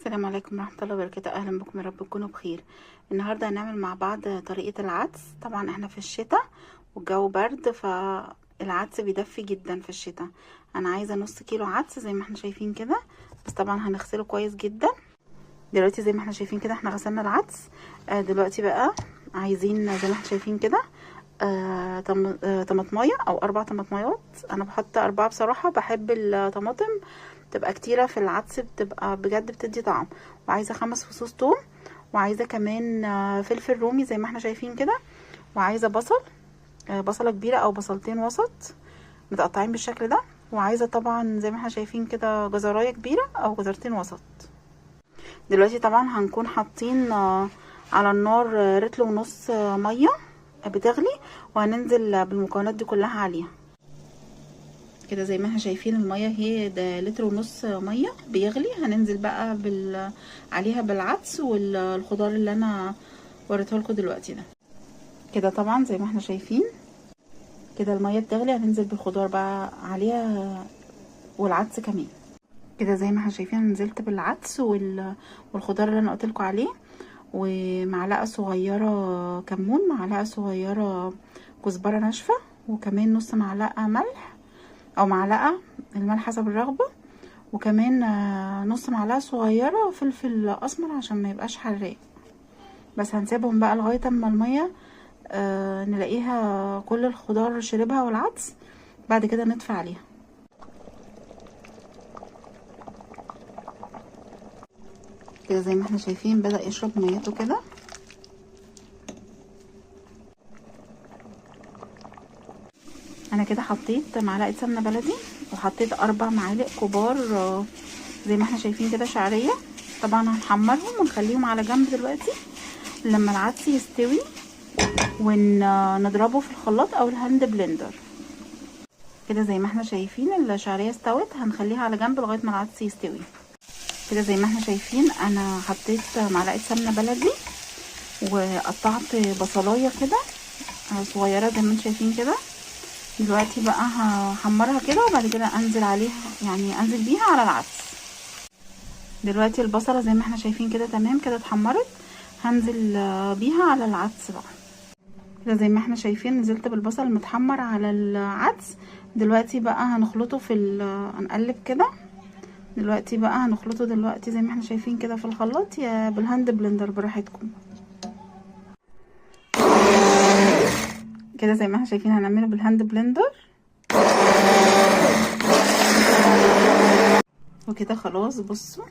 السلام عليكم ورحمة الله وبركاته. اهلا بكم، يا رب تكونوا بخير. النهاردة هنعمل مع بعض طريقة العدس. طبعا احنا في الشتاء والجو برد، فالعدس بيدفي جدا في الشتاء. انا عايزة نص كيلو عدس زي ما احنا شايفين كده، بس طبعا هنغسله كويس جدا. دلوقتي زي ما احنا شايفين كده احنا غسلنا العدس. دلوقتي بقى عايزين زي ما احنا شايفين كده طماطمايه او 4 طماطمايات. انا بحط 4 بصراحة، بحب الطماطم تبقى كتيرة في العدس، بتبقى بجد بتدي طعم. وعايزة 5 فصوص توم، وعايزة كمان فلفل رومي زي ما احنا شايفين كده، وعايزة بصل، بصلة كبيرة او بصلتين وسط متقطعين بالشكل ده، وعايزة طبعا زي ما احنا شايفين كده جزراية كبيرة او جزرتين وسط. دلوقتي طبعا هنكون حاطين على النار رتل ونص مية بتغلي، وهننزل بالمكونات دي كلها عليها كده. زي ما احنا شايفين المية هي ده لتر ونص مية بيغلي. هننزل بقى عليها بالعدس والخضار اللي انا وريته لكم دلوقتي ده كده. طبعا زي ما احنا شايفين كده المية بتغلي، هننزل بالخضار بقى عليها والعدس كمان كده. زي ما احنا شايفين نزلت بالعدس والخضار اللي انا قلت لكم عليه، ومعلقه صغيره كمون، معلقه صغيره كزبره ناشفه، وكمان نص معلقه ملح او معلقه، الملح حسب الرغبه، وكمان نص معلقه صغيره فلفل اسمر عشان ما يبقاش حراق. بس هنسيبهم بقى لغايه اما الميه نلاقيها كل الخضار شربها والعدس، بعد كده نطفي عليها كده. زي ما احنا شايفين بدأ يشرب ميته كده. انا كده حطيت معلقه سمنه بلدي، وحطيت 4 معالق كبار زي ما احنا شايفين كده شعريه. طبعا هنحمرهم ونخليهم على جنب دلوقتي لما العدس يستوي، ونضربه في الخلاط او الهاند بلندر كده. زي ما احنا شايفين الشعريه استوت، هنخليها على جنب لغايه ما العدس يستوي كده. زي ما احنا شايفين انا حطيت معلقه سمنه بلدي، وقطعت بصلايه كده صغيره زي ما انتم شايفين كده. دلوقتي بقى هحمرها كده، وبعد كده انزل عليها، يعني انزل بيها على العدس. دلوقتي البصله زي ما احنا شايفين كده تمام كده اتحمرت، هنزل بيها على العدس بقى كده. زي ما احنا شايفين نزلت بالبصل المتحمر على العدس. دلوقتي بقى هنخلطه هنقلب كده. دلوقتي بقى هنخلطه دلوقتي زي ما احنا شايفين كده في الخلاط يا بالهاند بلندر براحتكم كده. زي ما احنا شايفين هنعمله بالهاند بلندر وكده. خلاص بصوا